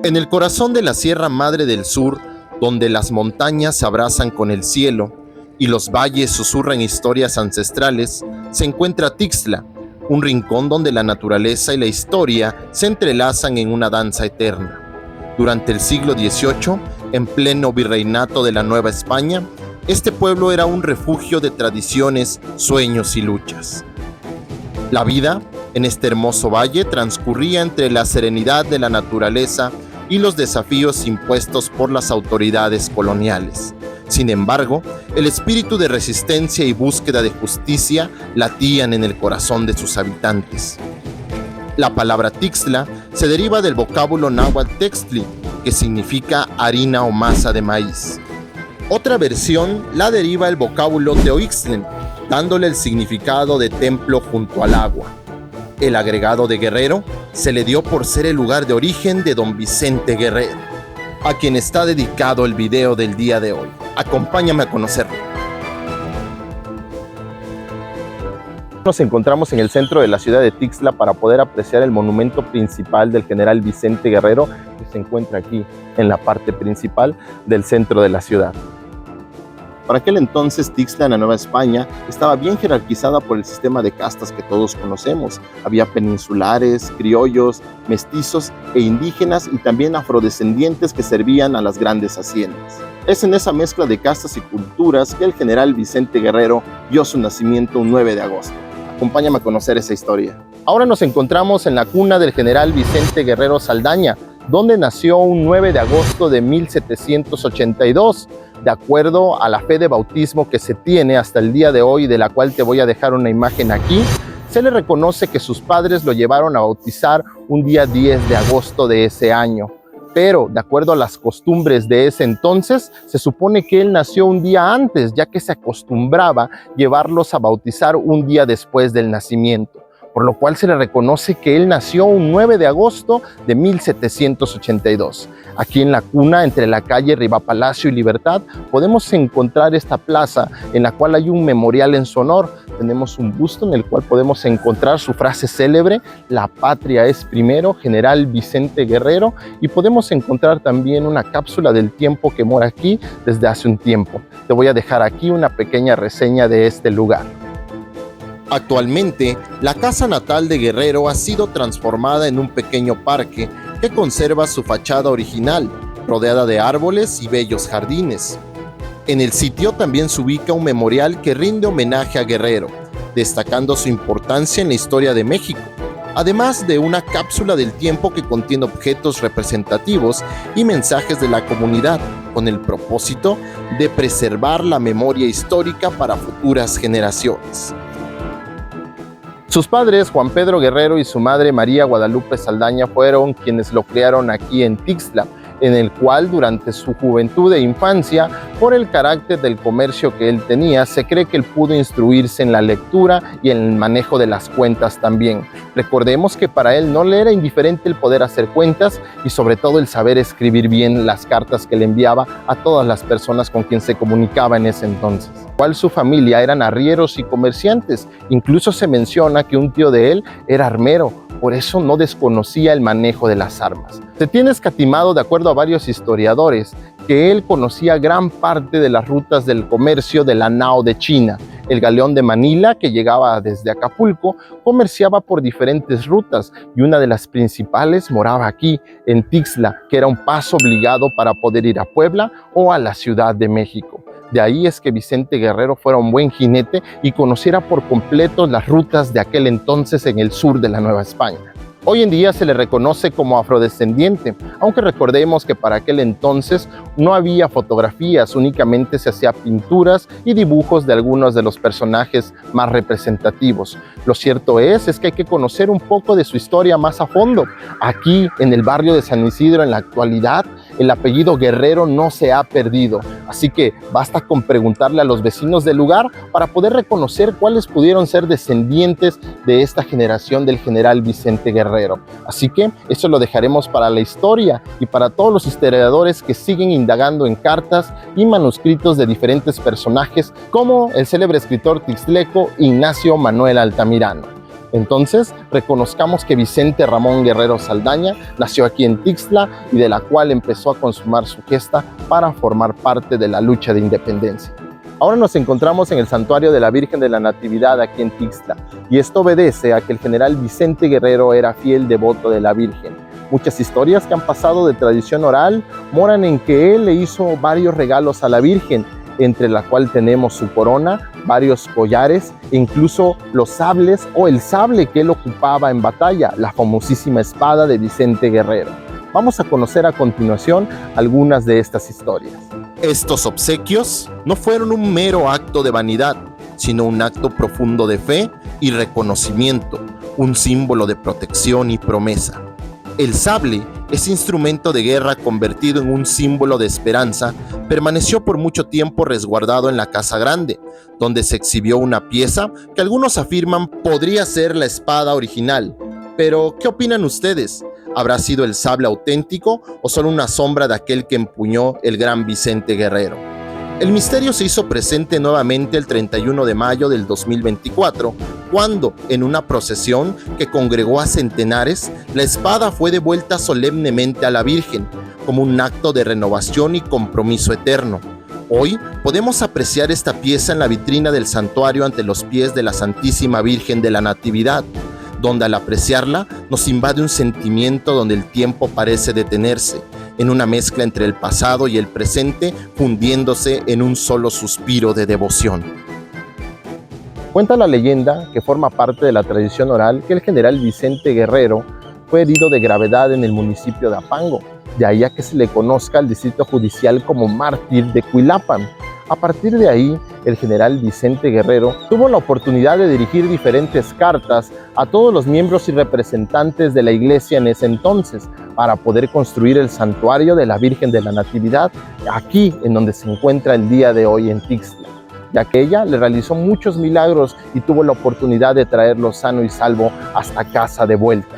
En el corazón de la Sierra Madre del Sur, donde las montañas se abrazan con el cielo y los valles susurran historias ancestrales, se encuentra Tixla, un rincón donde la naturaleza y la historia se entrelazan en una danza eterna. Durante el siglo XVIII, en pleno virreinato de la Nueva España, este pueblo era un refugio de tradiciones, sueños y luchas. La vida en este hermoso valle transcurría entre la serenidad de la naturaleza y los desafíos impuestos por las autoridades coloniales. Sin embargo, el espíritu de resistencia y búsqueda de justicia latían en el corazón de sus habitantes. La palabra Tixla se deriva del vocábulo náhuatl textli, que significa harina o masa de maíz. Otra versión la deriva el vocábulo teoixtlen, dándole el significado de templo junto al agua. El agregado de Guerrero se le dio por ser el lugar de origen de don Vicente Guerrero, a quien está dedicado el video del día de hoy. Acompáñame a conocerlo. Nos encontramos en el centro de la ciudad de Tixla para poder apreciar el monumento principal del general Vicente Guerrero, que se encuentra aquí en la parte principal del centro de la ciudad. Para aquel entonces, Tixla en la Nueva España estaba bien jerarquizada por el sistema de castas que todos conocemos. Había peninsulares, criollos, mestizos e indígenas, y también afrodescendientes que servían a las grandes haciendas. Es en esa mezcla de castas y culturas que el general Vicente Guerrero vio su nacimiento un 9 de agosto. Acompáñame a conocer esa historia. Ahora nos encontramos en la cuna del general Vicente Guerrero Saldaña, donde nació un 9 de agosto de 1782. De acuerdo a la fe de bautismo que se tiene hasta el día de hoy, de la cual te voy a dejar una imagen aquí, se le reconoce que sus padres lo llevaron a bautizar un día 10 de agosto de ese año. Pero, de acuerdo a las costumbres de ese entonces, se supone que él nació un día antes, ya que se acostumbraba llevarlos a bautizar un día después del nacimiento, por lo cual se le reconoce que él nació un 9 de agosto de 1782. Aquí en la cuna, entre la calle Rivapalacio y Libertad, podemos encontrar esta plaza en la cual hay un memorial en su honor. Tenemos un busto en el cual podemos encontrar su frase célebre: "La patria es primero, general Vicente Guerrero", y podemos encontrar también una cápsula del tiempo que mora aquí desde hace un tiempo. Te voy a dejar aquí una pequeña reseña de este lugar. Actualmente, la casa natal de Guerrero ha sido transformada en un pequeño parque que conserva su fachada original, rodeada de árboles y bellos jardines. En el sitio también se ubica un memorial que rinde homenaje a Guerrero, destacando su importancia en la historia de México, además de una cápsula del tiempo que contiene objetos representativos y mensajes de la comunidad, con el propósito de preservar la memoria histórica para futuras generaciones. Sus padres, Juan Pedro Guerrero, y su madre, María Guadalupe Saldaña, fueron quienes lo criaron aquí en Tixla, en el cual durante su juventud e infancia, por el carácter del comercio que él tenía, se cree que él pudo instruirse en la lectura y en el manejo de las cuentas también. Recordemos que para él no le era indiferente el poder hacer cuentas y sobre todo el saber escribir bien las cartas que le enviaba a todas las personas con quien se comunicaba en ese entonces. Igual su familia eran arrieros y comerciantes, incluso se menciona que un tío de él era armero, por eso no desconocía el manejo de las armas. Se tiene escatimado, de acuerdo a varios historiadores, que él conocía gran parte de las rutas del comercio de la nao de China. El galeón de Manila, que llegaba desde Acapulco, comerciaba por diferentes rutas y una de las principales moraba aquí, en Tixla, que era un paso obligado para poder ir a Puebla o a la Ciudad de México. De ahí es que Vicente Guerrero fuera un buen jinete y conociera por completo las rutas de aquel entonces en el sur de la Nueva España. Hoy en día se le reconoce como afrodescendiente, aunque recordemos que para aquel entonces no había fotografías, únicamente se hacían pinturas y dibujos de algunos de los personajes más representativos. Lo cierto es que hay que conocer un poco de su historia más a fondo. Aquí, en el barrio de San Isidro, en la actualidad, el apellido Guerrero no se ha perdido, así que basta con preguntarle a los vecinos del lugar para poder reconocer cuáles pudieron ser descendientes de esta generación del general Vicente Guerrero. Así que eso lo dejaremos para la historia y para todos los historiadores que siguen indagando en cartas y manuscritos de diferentes personajes, como el célebre escritor tixleco Ignacio Manuel Altamirano. Entonces, reconozcamos que Vicente Ramón Guerrero Saldaña nació aquí en Tixla y de la cual empezó a consumar su gesta para formar parte de la lucha de independencia. Ahora nos encontramos en el Santuario de la Virgen de la Natividad aquí en Tixla, y esto obedece a que el general Vicente Guerrero era fiel devoto de la Virgen. Muchas historias que han pasado de tradición oral moran en que él le hizo varios regalos a la Virgen, entre la cual tenemos su corona, varios collares e incluso los sables o el sable que él ocupaba en batalla, la famosísima espada de Vicente Guerrero. Vamos a conocer a continuación algunas de estas historias. Estos obsequios no fueron un mero acto de vanidad, sino un acto profundo de fe y reconocimiento, un símbolo de protección y promesa. El sable, ese instrumento de guerra convertido en un símbolo de esperanza, permaneció por mucho tiempo resguardado en la Casa Grande, donde se exhibió una pieza que algunos afirman podría ser la espada original. Pero, ¿qué opinan ustedes? ¿Habrá sido el sable auténtico o solo una sombra de aquel que empuñó el gran Vicente Guerrero? El misterio se hizo presente nuevamente el 31 de mayo del 2024, cuando, en una procesión que congregó a centenares, la espada fue devuelta solemnemente a la Virgen, como un acto de renovación y compromiso eterno. Hoy podemos apreciar esta pieza en la vitrina del santuario ante los pies de la Santísima Virgen de la Natividad, donde al apreciarla nos invade un sentimiento donde el tiempo parece detenerse, en una mezcla entre el pasado y el presente, fundiéndose en un solo suspiro de devoción. Cuenta la leyenda, que forma parte de la tradición oral, que el general Vicente Guerrero fue herido de gravedad en el municipio de Apango, de ahí a que se le conozca al distrito judicial como mártir de Cuilapan. A partir de ahí, el general Vicente Guerrero tuvo la oportunidad de dirigir diferentes cartas a todos los miembros y representantes de la iglesia en ese entonces para poder construir el santuario de la Virgen de la Natividad, aquí en donde se encuentra el día de hoy en Tixla, ya que ella le realizó muchos milagros y tuvo la oportunidad de traerlo sano y salvo hasta casa de vuelta.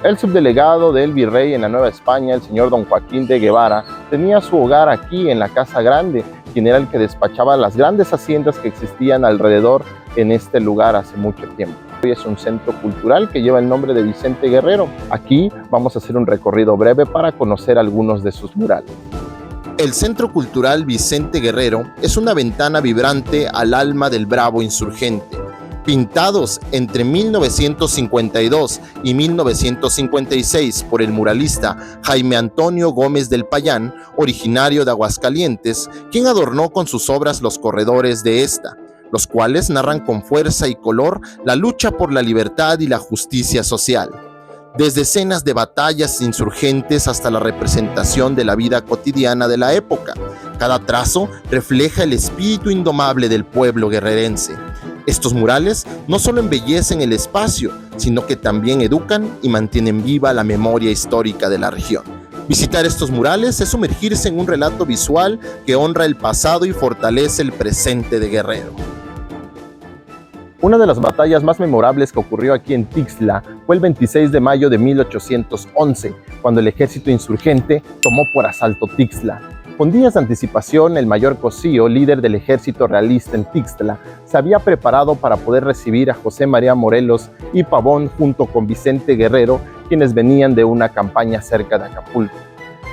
El subdelegado del virrey en la Nueva España, el señor don Joaquín de Guevara, tenía su hogar aquí en la Casa Grande, quien era el que despachaba las grandes haciendas que existían alrededor en este lugar hace mucho tiempo. Hoy es un centro cultural que lleva el nombre de Vicente Guerrero. Aquí vamos a hacer un recorrido breve para conocer algunos de sus murales. El Centro Cultural Vicente Guerrero es una ventana vibrante al alma del bravo insurgente. Pintados entre 1952 y 1956 por el muralista Jaime Antonio Gómez del Payán, originario de Aguascalientes, quien adornó con sus obras los corredores de esta, los cuales narran con fuerza y color la lucha por la libertad y la justicia social. Desde escenas de batallas insurgentes hasta la representación de la vida cotidiana de la época, cada trazo refleja el espíritu indomable del pueblo guerrerense. Estos murales no solo embellecen el espacio, sino que también educan y mantienen viva la memoria histórica de la región. Visitar estos murales es sumergirse en un relato visual que honra el pasado y fortalece el presente de Guerrero. Una de las batallas más memorables que ocurrió aquí en Tixla fue el 26 de mayo de 1811, cuando el ejército insurgente tomó por asalto Tixla. Con días de anticipación, el mayor Cosío, líder del ejército realista en Tixla, se había preparado para poder recibir a José María Morelos y Pavón junto con Vicente Guerrero, quienes venían de una campaña cerca de Acapulco.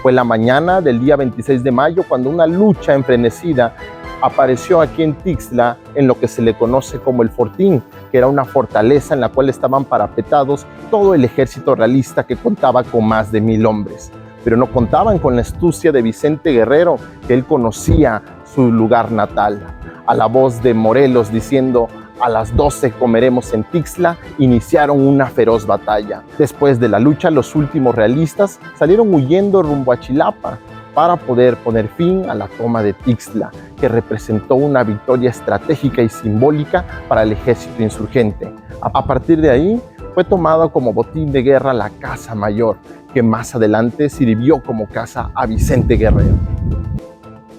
Fue la mañana del día 26 de mayo cuando una lucha enfrenecida apareció aquí en Tixla en lo que se le conoce como el Fortín, que era una fortaleza en la cual estaban parapetados todo el ejército realista que contaba con más de 1000 hombres. Pero no contaban con la astucia de Vicente Guerrero, que él conocía su lugar natal. A la voz de Morelos diciendo: a las 12 comeremos en Tixla, iniciaron una feroz batalla. Después de la lucha, los últimos realistas salieron huyendo rumbo a Chilapa para poder poner fin a la toma de Tixla, que representó una victoria estratégica y simbólica para el ejército insurgente. A partir de ahí, fue tomada como botín de guerra la Casa Mayor, que más adelante sirvió como casa a Vicente Guerrero.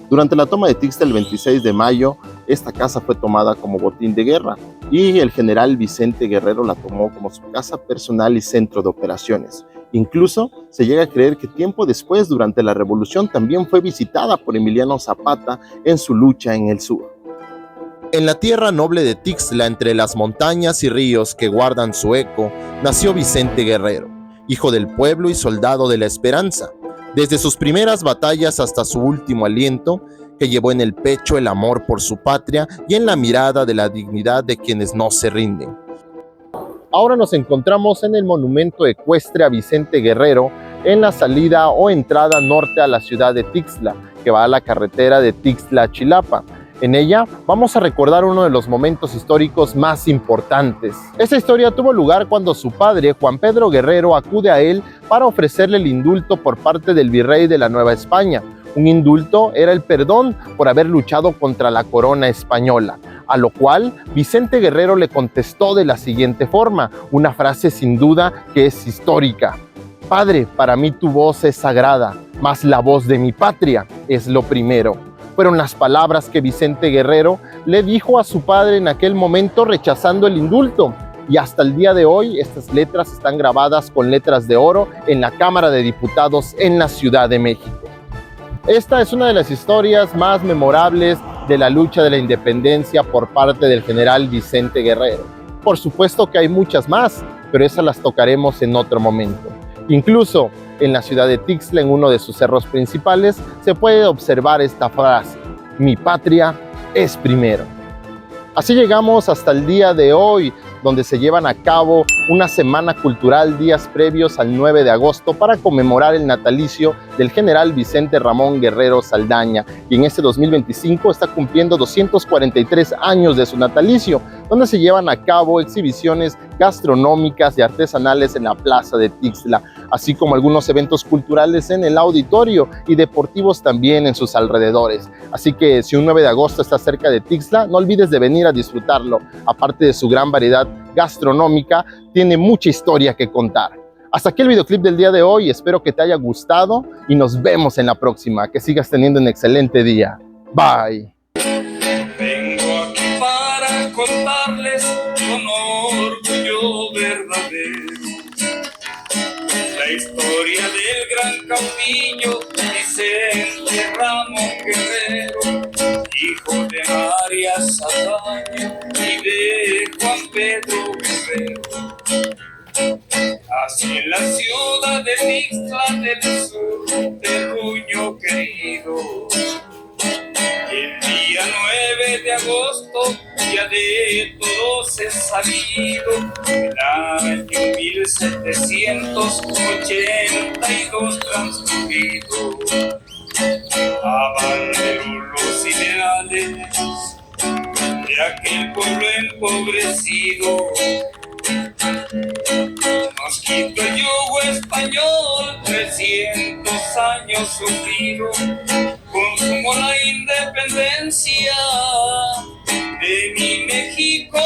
Durante la toma de Tixla el 26 de mayo, esta casa fue tomada como botín de guerra y el general Vicente Guerrero la tomó como su casa personal y centro de operaciones. Incluso se llega a creer que tiempo después, durante la Revolución, también fue visitada por Emiliano Zapata en su lucha en el sur. En la tierra noble de Tixla, entre las montañas y ríos que guardan su eco, nació Vicente Guerrero, hijo del pueblo y soldado de la esperanza. Desde sus primeras batallas hasta su último aliento, que llevó en el pecho el amor por su patria y en la mirada de la dignidad de quienes no se rinden. Ahora nos encontramos en el monumento ecuestre a Vicente Guerrero, en la salida o entrada norte a la ciudad de Tixla, que va a la carretera de Tixla a Chilapa. En ella vamos a recordar uno de los momentos históricos más importantes. Esta historia tuvo lugar cuando su padre, Juan Pedro Guerrero, acude a él para ofrecerle el indulto por parte del virrey de la Nueva España. Un indulto era el perdón por haber luchado contra la corona española, a lo cual Vicente Guerrero le contestó de la siguiente forma, una frase sin duda que es histórica. Padre, para mí tu voz es sagrada, mas la voz de mi patria es lo primero. Fueron las palabras que Vicente Guerrero le dijo a su padre en aquel momento rechazando el indulto. Y hasta el día de hoy estas letras están grabadas con letras de oro en la Cámara de Diputados en la Ciudad de México. Esta es una de las historias más memorables de la lucha de la independencia por parte del general Vicente Guerrero. Por supuesto que hay muchas más, pero esas las tocaremos en otro momento. Incluso en la ciudad de Tixla, en uno de sus cerros principales, se puede observar esta frase: mi patria es primero. Así llegamos hasta el día de hoy, donde se llevan a cabo una semana cultural días previos al 9 de agosto para conmemorar el natalicio del general Vicente Ramón Guerrero Saldaña, y en este 2025 está cumpliendo 243 años de su natalicio, donde se llevan a cabo exhibiciones gastronómicas y artesanales en la plaza de Tixla, así como algunos eventos culturales en el auditorio y deportivos también en sus alrededores. Así que si un 9 de agosto está cerca de Tixla, no olvides de venir a disfrutarlo. Aparte de su gran variedad gastronómica, tiene mucha historia que contar. Hasta aquí el videoclip del día de hoy, espero que te haya gustado y nos vemos en la próxima. Que sigas teniendo un excelente día. Bye. Vengo aquí para contarles con orgullo verdadero la historia del gran caudillo Vicente Ramón Guerrero, hijo de María Saldaña y de Juan Pedro Guerrero. Así en la ciudad de Tixla del sur, Terruño querido, el día 9 de agosto, día de todos es sabido, el año 1782 transcurrido, abanderó los ideales de aquel pueblo empobrecido. Nos quitó el yugo español, 300 años sufrido, consumó la independencia de mi México.